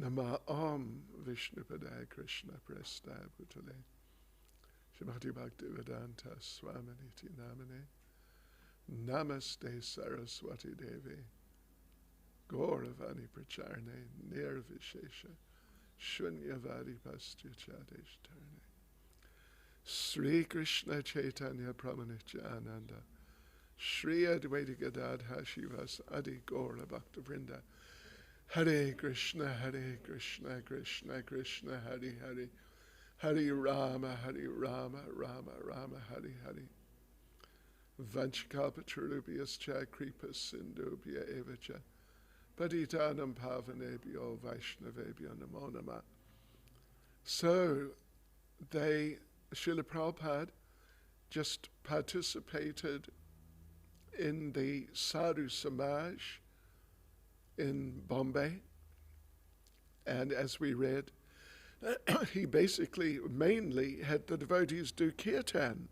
Nama Om Vishnupadaya Krishna Prestaya Bhutale Shrimati Bhaktivedanta Swaminiti Namane Namaste Saraswati Devi Gauravani Pracharne Nirvishesha Shunyavadi Pastyachadeshtarne Sri Krishna Chaitanya Pramanityananda Shri Advaita Gadadha Shivas Adi Gaura Bhaktivinoda Hare Krishna Krishna Krishna Hare Hare Hare Rama Rama Rama Hare Hare Vanchkalpatarubhyascha Kripa Sindhubhya Evacha Patitanam Pavanebhyo Vaishnavebhyo Namo Namah. So Srila Prabhupada just participated in the Sadhu Samaj in Bombay, and as we read, he basically mainly had the devotees do Kirtan,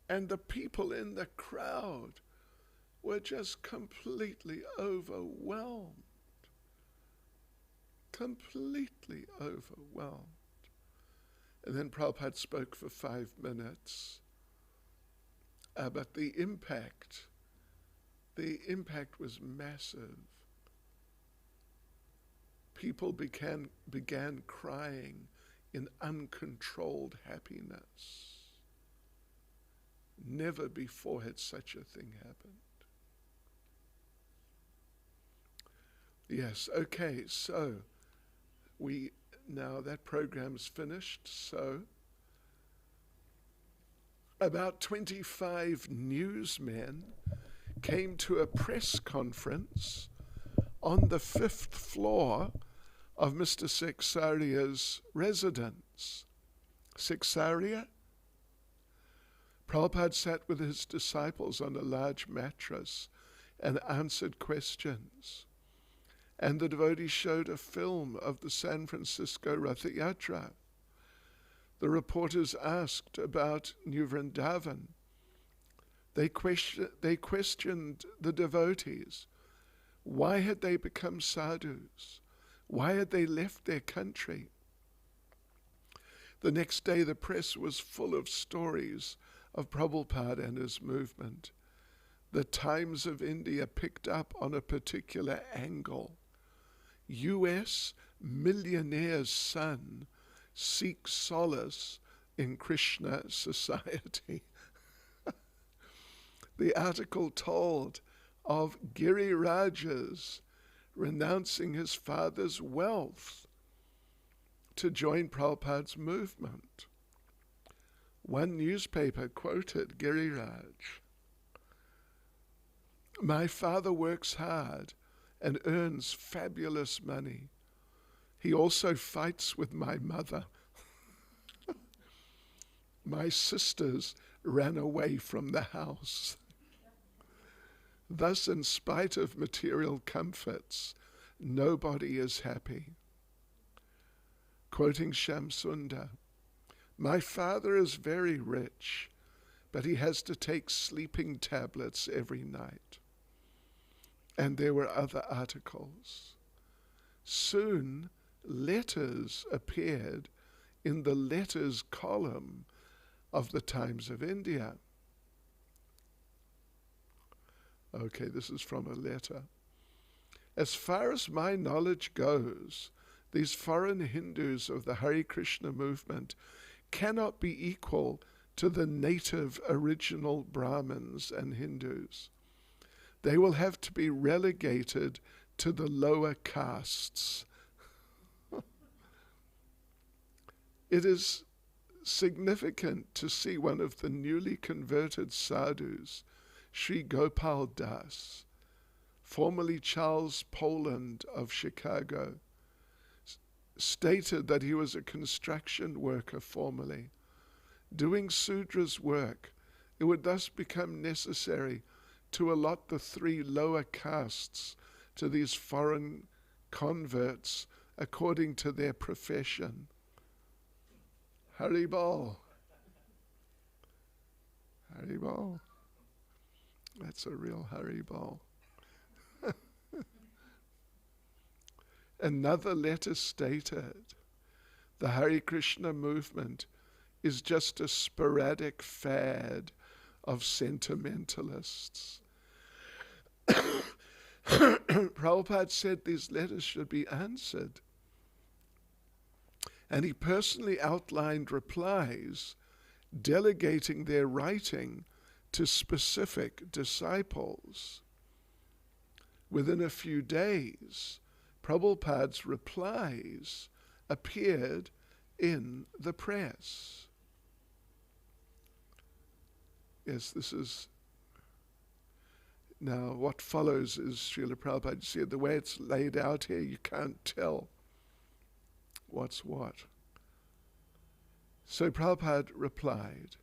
and the people in the crowd were just completely overwhelmed. Completely overwhelmed. And then Prabhupada spoke for 5 minutes, but the impact was massive. People began crying in uncontrolled happiness. Never before had such a thing happened. Yes, okay, so now that program's finished, so about 25 newsmen came to a press conference on the 5th floor of Mr. Seksaria's residence. Seksaria? Prabhupada sat with his disciples on a large mattress and answered questions. And the devotees showed a film of the San Francisco Ratha Yatra. The reporters asked about New Vrindavan. They questioned the devotees. Why had they become sadhus? Why had they left their country? The next day the press was full of stories of Prabhupada and his movement. The Times of India picked up on a particular angle. U.S. millionaire's son seeks solace in Krishna society. The article told of Girirajas renouncing his father's wealth to join Prabhupada's movement. One newspaper quoted Giriraj, "My father works hard and earns fabulous money. He also fights with my mother. My sisters ran away from the house. Thus, in spite of material comforts, nobody is happy." Quoting Shamsunda, "My father is very rich, but he has to take sleeping tablets every night." And there were other articles. Soon, letters appeared in the letters column of the Times of India. Okay, this is from a letter. "As far as my knowledge goes, these foreign Hindus of the Hare Krishna movement cannot be equal to the native original Brahmins and Hindus. They will have to be relegated to the lower castes." It is significant to see one of the newly converted sadhus, Sri Gopal Das, formerly Charles Poland of Chicago, stated that he was a construction worker formerly. Doing Sudra's work, it would thus become necessary to allot the 3 lower castes to these foreign converts according to their profession. Haribol. Haribol. That's a real Haribol. Another letter stated, the Hare Krishna movement is just a sporadic fad of sentimentalists. Prabhupada said these letters should be answered. And he personally outlined replies delegating their writing to specific disciples. Within a few days, Prabhupada's replies appeared in the press. Yes, this is... Now, what follows is Srila Prabhupada. You see, the way it's laid out here, you can't tell what's what. So Prabhupada replied,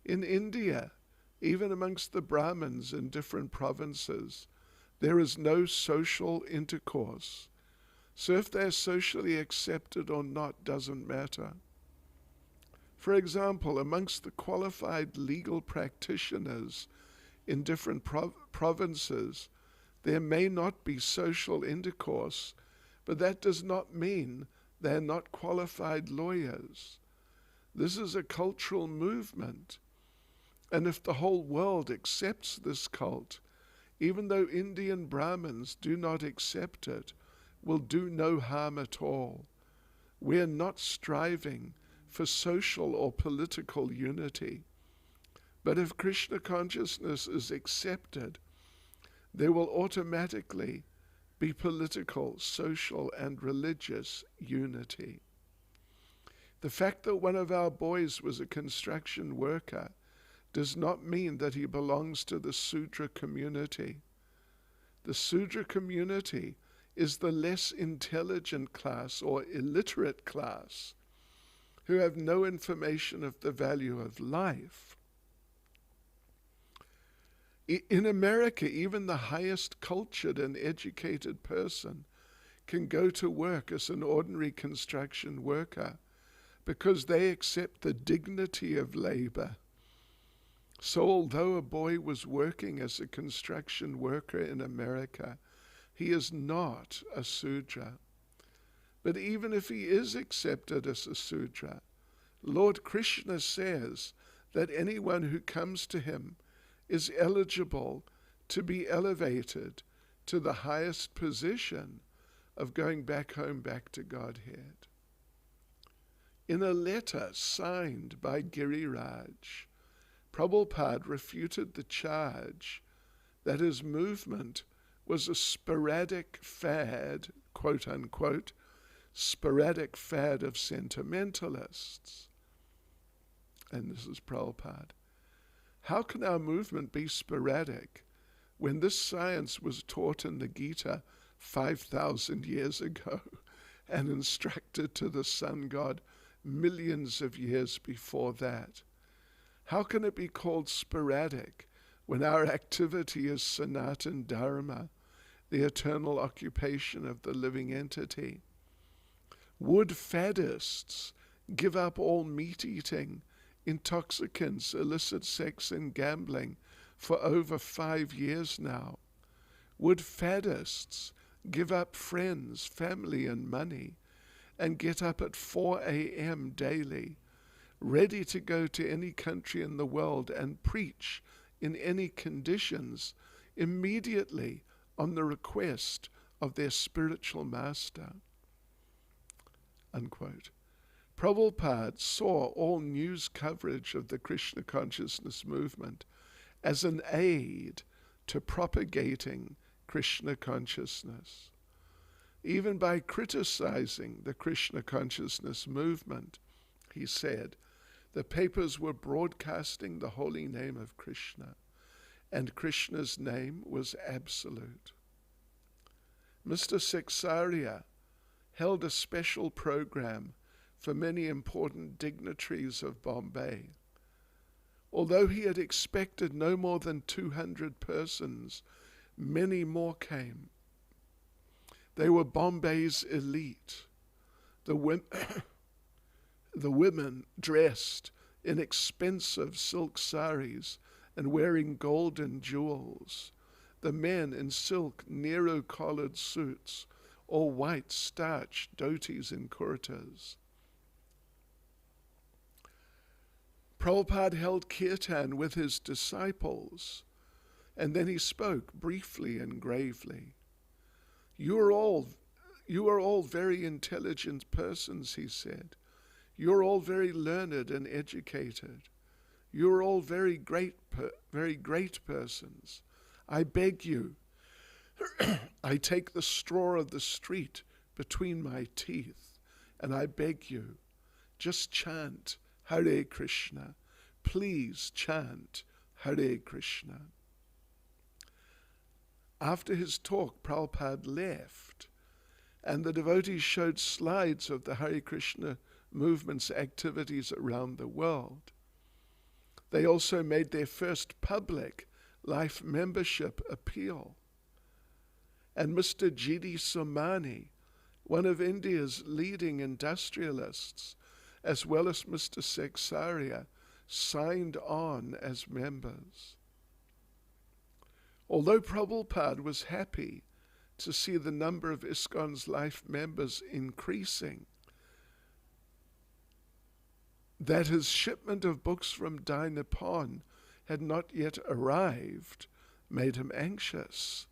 in India, even amongst the Brahmins in different provinces, there is no social intercourse. So if they're socially accepted or not doesn't matter. For example, amongst the qualified legal practitioners in different provinces, there may not be social intercourse, but that does not mean they're not qualified lawyers. This is a cultural movement. And if the whole world accepts this cult, even though Indian Brahmins do not accept it, will do no harm at all. We are not striving for social or political unity. But if Krishna consciousness is accepted, there will automatically be political, social, and religious unity. The fact that one of our boys was a construction worker does not mean that he belongs to the Sudra community. The Sudra community is the less intelligent class or illiterate class who have no information of the value of life. In America, even the highest cultured and educated person can go to work as an ordinary construction worker because they accept the dignity of labor. So although a boy was working as a construction worker in America, he is not a Sudra. But even if he is accepted as a Sudra, Lord Krishna says that anyone who comes to him is eligible to be elevated to the highest position of going back home, back to Godhead. In a letter signed by Giriraj, Prabhupada refuted the charge that his movement was a sporadic fad, quote unquote, sporadic fad of sentimentalists. And this is Prabhupada. How can our movement be sporadic when this science was taught in the Gita 5,000 years ago and instructed to the sun god millions of years before that? How can it be called sporadic when our activity is Sanatan Dharma, the eternal occupation of the living entity? Would faddists give up all meat-eating, intoxicants, illicit sex and gambling for over 5 years now? Would faddists give up friends, family and money and get up at 4 a.m. daily, ready to go to any country in the world and preach in any conditions immediately on the request of their spiritual master? Unquote. Prabhupada saw all news coverage of the Krishna consciousness movement as an aid to propagating Krishna consciousness. Even by criticizing the Krishna consciousness movement, he said, the papers were broadcasting the holy name of Krishna, and Krishna's name was absolute. Mr. Sexaria held a special program for many important dignitaries of Bombay. Although he had expected no more than 200 persons, many more came. They were Bombay's elite. The women dressed in expensive silk saris and wearing golden jewels. The men in silk Nehru-collared suits, all white, starched dhotis and kurtas. Prabhupada held kirtan with his disciples, and then he spoke briefly and gravely. You are all very intelligent persons, he said. You are all very learned and educated. You are all very great persons. I beg you, I take the straw of the street between my teeth, and I beg you, just chant Hare Krishna. Please chant Hare Krishna. After his talk, Prabhupada left, and the devotees showed slides of the Hare Krishna movement's activities around the world. They also made their first public life membership appeal. And Mr. G.D. Somani, one of India's leading industrialists, as well as Mr. Seksaria, signed on as members. Although Prabhupada was happy to see the number of ISKCON's life members increasing, that his shipment of books from Dai Nippon had not yet arrived made him anxious.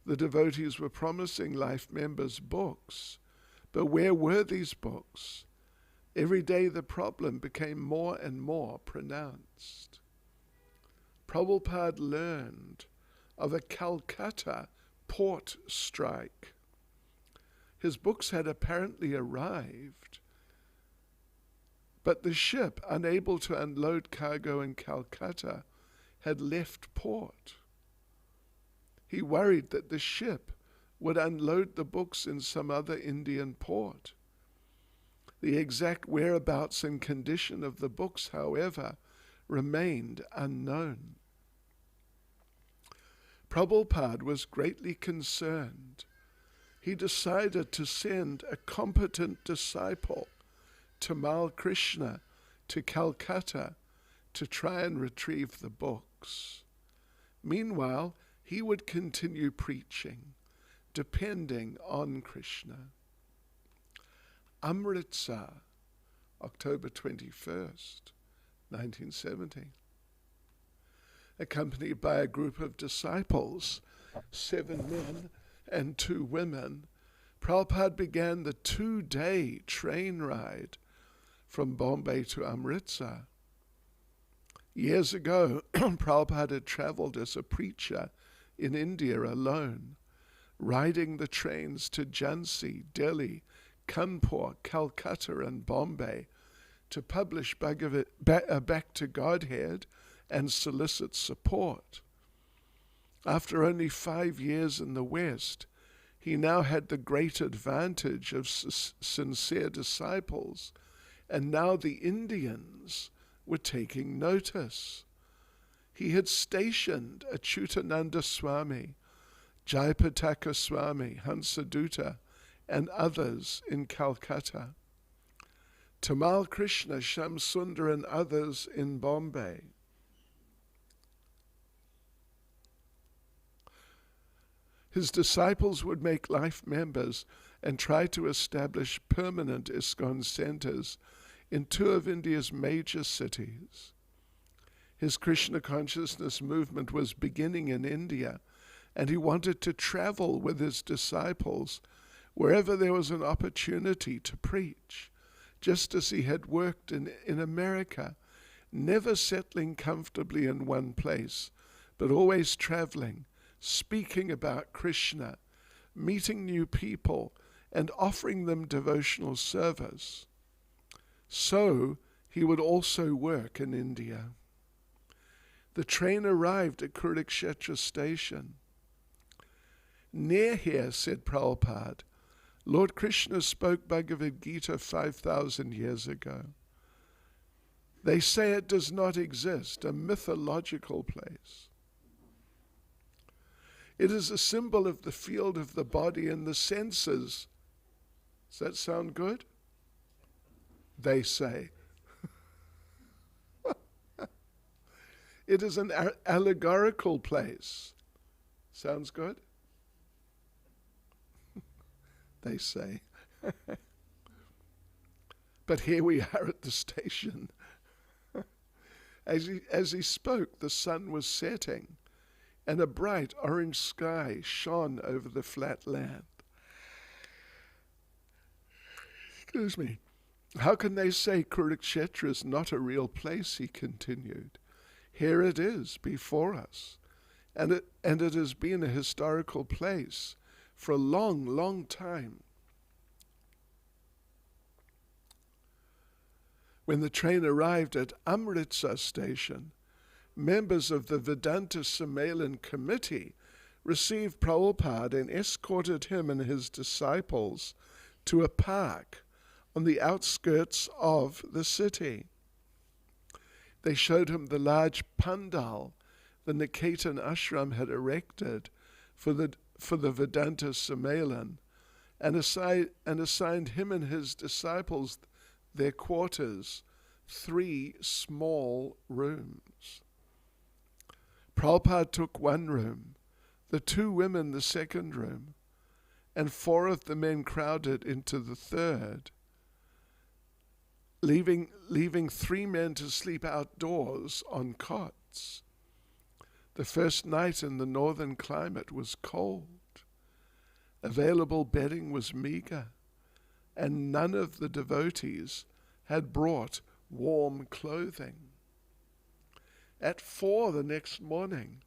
The devotees were promising life members books, but where were these books? Every day the problem became more and more pronounced. Prabhupada learned of a Calcutta port strike. His books had apparently arrived, but the ship, unable to unload cargo in Calcutta, had left port. He worried that the ship would unload the books in some other Indian port. The exact whereabouts and condition of the books, however, remained unknown. Prabhupada was greatly concerned. He decided to send a competent disciple, Tamal Krishna, to Calcutta to try and retrieve the books. Meanwhile, he would continue preaching, depending on Krishna. Amritsar, October 21st, 1970. Accompanied by a group of disciples, 7 men and 2 women, Prabhupada began the 2-day train ride from Bombay to Amritsar. Years ago, Prabhupada had traveled as a preacher in India alone, riding the trains to Jhansi, Delhi, Kanpur, Calcutta and Bombay to publish Back to Godhead and solicit support. After only 5 years in the West, he now had the great advantage of sincere disciples, and now the Indians were taking notice. He had stationed Achyutananda Swami, Jayapataka Swami, Hansadutta, and others in Calcutta, Tamal Krishna, Shamsundar, and others in Bombay. His disciples would make life members and try to establish permanent ISKCON centers in 2 of India's major cities. His Krishna consciousness movement was beginning in India, and he wanted to travel with his disciples wherever there was an opportunity to preach, just as he had worked in America, never settling comfortably in one place, but always traveling, speaking about Krishna, meeting new people, and offering them devotional service. So he would also work in India. The train arrived at Kurukshetra station. Near here, said Prabhupada, Lord Krishna spoke Bhagavad Gita 5,000 years ago. They say it does not exist, a mythological place. It is a symbol of the field of the body and the senses. Does that sound good? They say. It is an allegorical place. Sounds good? they say. But here we are at the station. As he spoke, the sun was setting, and a bright orange sky shone over the flat land. Excuse me. How can they say Kurukshetra is not a real place, he continued. Here it is before us, and it has been a historical place for a long, long time. When the train arrived at Amritsar station, members of the Vedanta Sammelan committee received Prabhupada and escorted him and his disciples to a park on the outskirts of the city. They showed him the large pandal the Kirtan ashram had erected for the Vedanta Sammelan, and assigned him and his disciples their quarters, 3 small rooms. Prabhupada took one room, the 2 women the second room, and 4 of the men crowded into the third, leaving 3 men to sleep outdoors on cots. The first night in the northern climate was cold. Available bedding was meager, and none of the devotees had brought warm clothing. At 4 the next morning,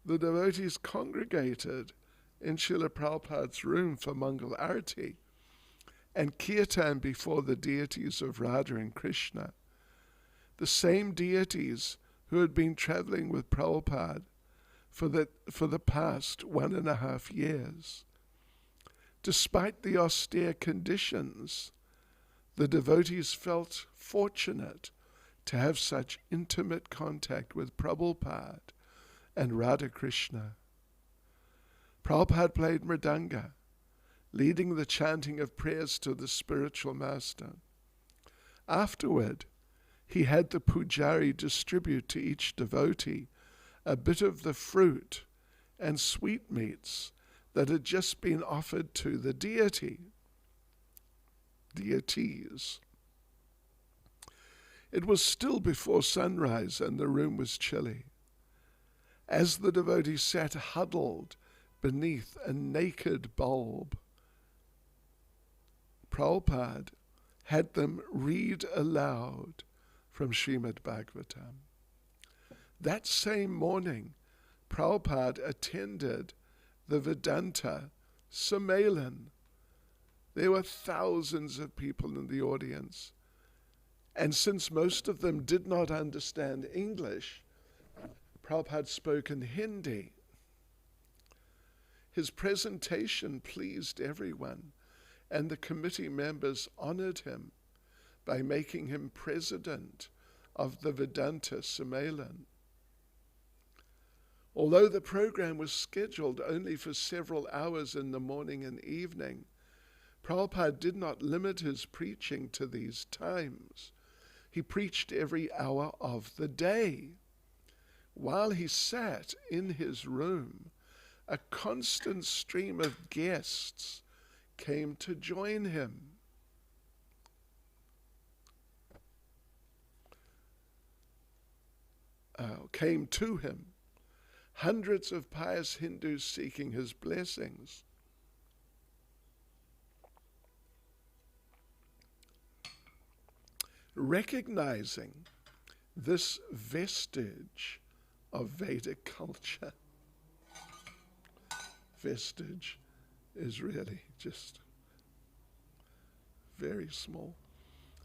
the devotees congregated in Srila Prabhupada's room for Mangal Arati and Kirtan before the deities of Radha and Krishna, the same deities who had been traveling with Prabhupada for the past 1.5 years. Despite the austere conditions, the devotees felt fortunate to have such intimate contact with Prabhupada and Radha Krishna. Prabhupada played mridanga, leading the chanting of prayers to the spiritual master. Afterward, he had the pujari distribute to each devotee a bit of the fruit and sweetmeats that had just been offered to the deities. It was still before sunrise and the room was chilly. As the devotees sat huddled beneath a naked bulb, Prabhupada had them read aloud from Srimad Bhagavatam. That same morning, Prabhupada attended the Vedanta Sammelan. There were thousands of people in the audience, and since most of them did not understand English, Prabhupada spoke in Hindi. His presentation pleased everyone, and the committee members honored him by making him president of the Vedanta Sammelan. Although the program was scheduled only for several hours in the morning and evening, Prabhupada did not limit his preaching to these times. He preached every hour of the day. While he sat in his room, a constant stream of guests came to join him. Came to him. Hundreds of pious Hindus seeking his blessings. Recognizing this vestige of Vedic culture, vestige is really just very small,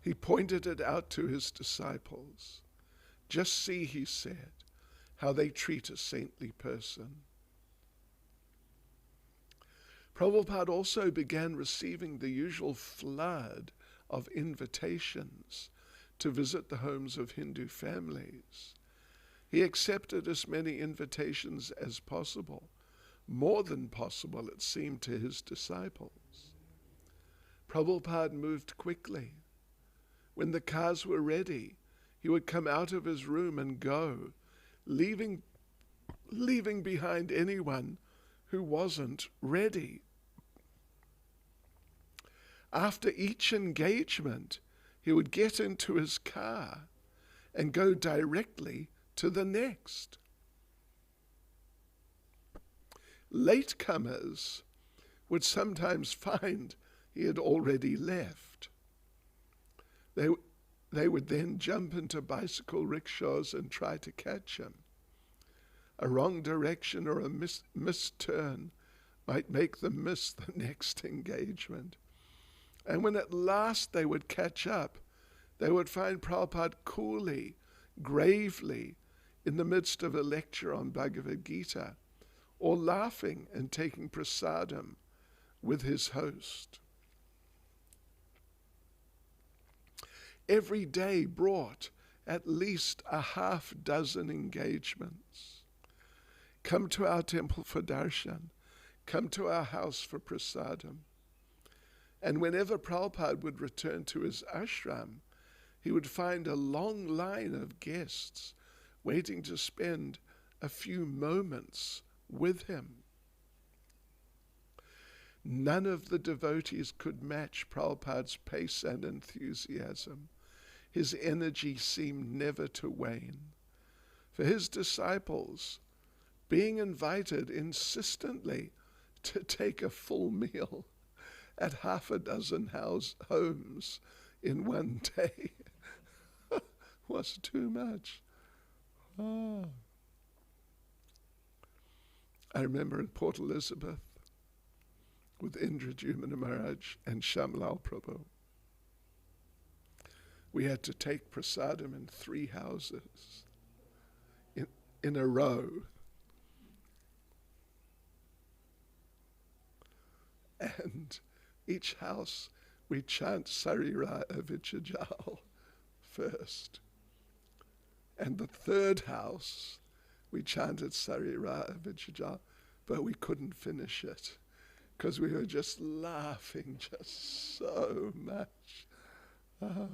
he pointed it out to his disciples. Just see, he said, how they treat a saintly person. Prabhupada also began receiving the usual flood of invitations to visit the homes of Hindu families. He accepted as many invitations as possible, more than possible, it seemed to his disciples. Prabhupada moved quickly. When the cars were ready, he would come out of his room and go, leaving behind anyone who wasn't ready. After each engagement, he would get into his car and go directly to the next. Latecomers would sometimes find he had already left. They would then jump into bicycle rickshaws and try to catch him. A wrong direction or a missed turn might make them miss the next engagement. And when at last they would catch up, they would find Prabhupada coolly, gravely, in the midst of a lecture on Bhagavad Gita, or laughing and taking prasadam with his host. Every day brought at least a half dozen engagements. Come to our temple for darshan. Come to our house for prasadam. And whenever Prabhupada would return to his ashram, he would find a long line of guests waiting to spend a few moments with him. None of the devotees could match Prabhupada's pace and enthusiasm. His energy seemed never to wane. For his disciples, being invited insistently to take a full meal at half a dozen homes in one day was too much. I remember in Port Elizabeth with Indradyumna Maharaj and Shamlal Prabhu, we had to take prasadam in 3 houses in a row. And each house we chant Sarira Avijajal first. And the 3rd house we chanted Sarira Avijajal, but we couldn't finish it because we were just laughing just so much. Oh.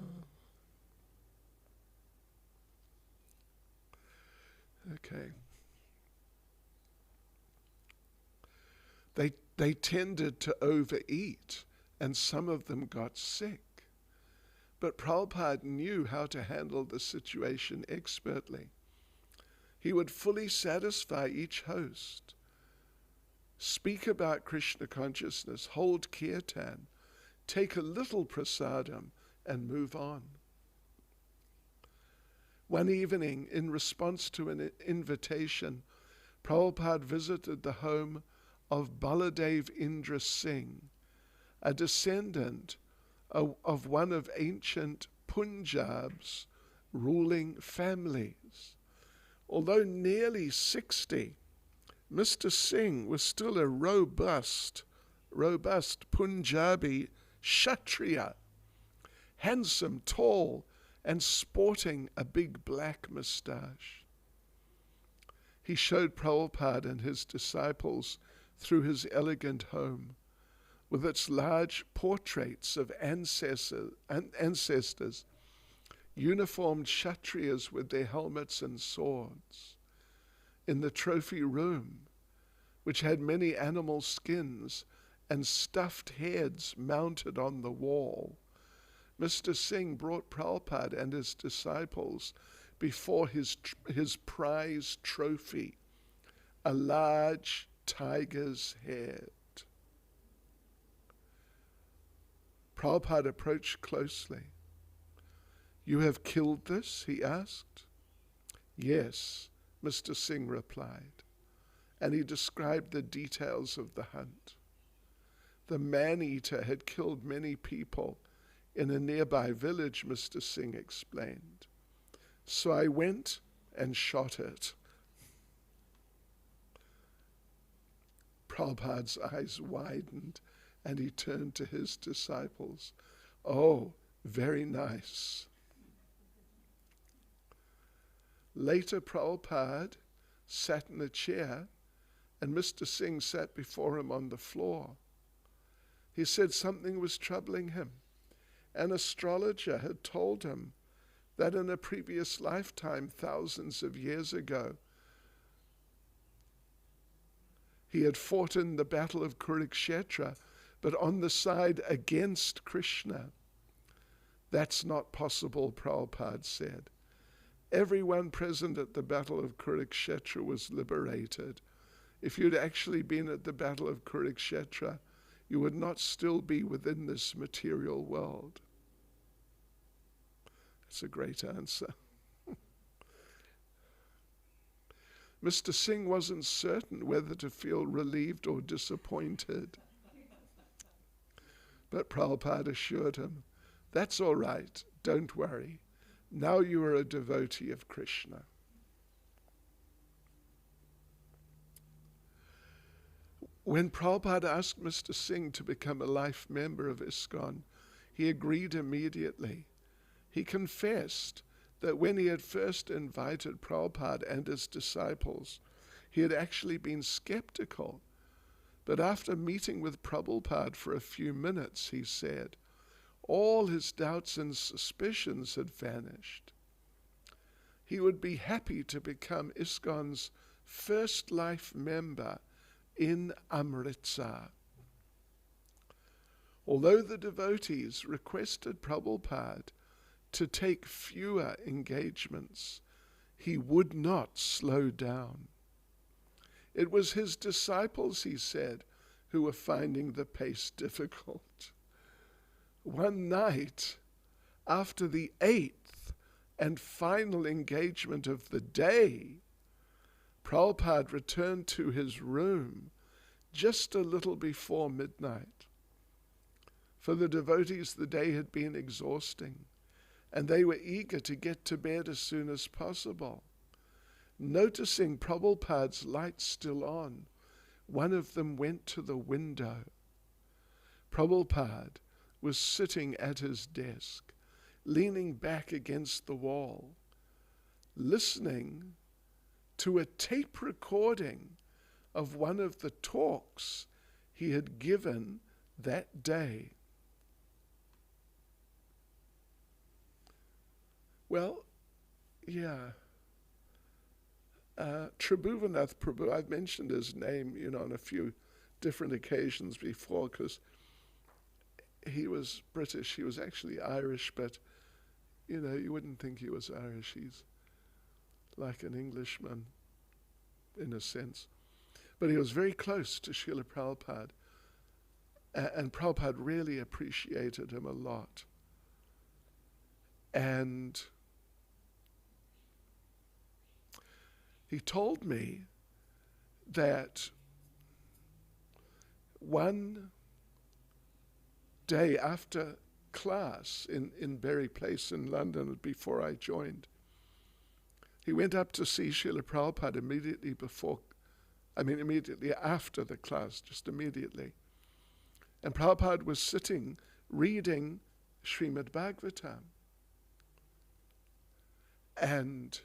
Okay. They tended to overeat, and some of them got sick. But Prabhupada knew how to handle the situation expertly. He would fully satisfy each host, speak about Krishna consciousness, hold Kirtan, take a little prasadam, and move on. One evening, in response to an invitation, Prabhupada visited the home of Baladev Indra Singh, a descendant of one of ancient Punjab's ruling families. Although nearly 60, Mr. Singh was still a robust Punjabi Kshatriya, handsome, tall, and sporting a big black moustache. He showed Prabhupada and his disciples through his elegant home, with its large portraits of ancestors, uniformed Kshatriyas with their helmets and swords. In the trophy room, which had many animal skins and stuffed heads mounted on the wall, Mr. Singh brought Prabhupada and his disciples before his prize trophy, a large tiger's head. Prabhupada approached closely. "You have killed this?" he asked. "Yes," Mr. Singh replied, and he described the details of the hunt. The man-eater had killed many people in a nearby village, Mr. Singh explained. "So I went and shot it." Prabhupada's eyes widened and he turned to his disciples. "Oh, very nice." Later, Prabhupada sat in a chair and Mr. Singh sat before him on the floor. He said something was troubling him. An astrologer had told him that in a previous lifetime, thousands of years ago, he had fought in the battle of Kurukshetra but on the side against Krishna. That's not possible, Prabhupada said. Everyone present at the Battle of Kurukshetra was liberated. If you'd actually been at the Battle of Kurukshetra, you would not still be within this material world. That's a great answer. Mr. Singh wasn't certain whether to feel relieved or disappointed. But Prabhupada assured him, that's all right, don't worry. Now you are a devotee of Krishna. When Prabhupada asked Mr. Singh to become a life member of ISKCON, he agreed immediately. He confessed that when he had first invited Prabhupada and his disciples, he had actually been skeptical. But after meeting with Prabhupada for a few minutes, he said, all his doubts and suspicions had vanished. He would be happy to become ISKCON's first life member in Amritsar. Although the devotees requested Prabhupada to take fewer engagements, he would not slow down. It was his disciples, he said, who were finding the pace difficult. One night, after the 8th and final engagement of the day, Prabhupada returned to his room just a little before midnight. For the devotees, the day had been exhausting, and they were eager to get to bed as soon as possible. Noticing Prabhupada's light still on, one of them went to the window. Prabhupada was sitting at his desk, leaning back against the wall, listening to a tape recording of one of the talks he had given that day. Well, yeah. Tribhuvanath Prabhu, I've mentioned his name, on a few different occasions before, because he was British. He was actually Irish, but, you wouldn't think he was Irish. He's like an Englishman, in a sense. But he was very close to Srila Prabhupada, and Prabhupada really appreciated him a lot. And he told me that one day after class in Berry Place in London, before I joined, he went up to see Srila Prabhupada immediately after the class, just immediately. And Prabhupada was sitting reading Srimad Bhagavatam. And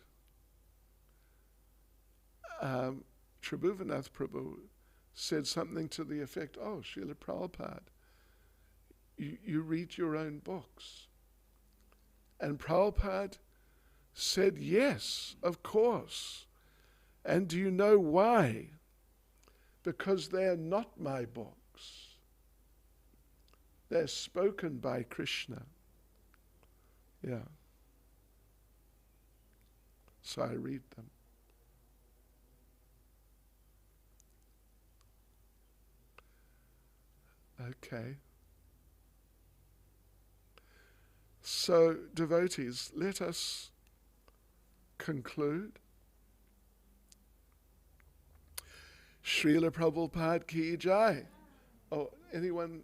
Tribhuvanath Prabhu said something to the effect, oh, Srila Prabhupada, you read your own books. And Prabhupada said, yes, of course. And do you know why? Because they are not my books. They're spoken by Krishna. Yeah. So I read them. Okay. So, devotees, let us conclude. Srila Prabhupada ki jai. Oh, anyone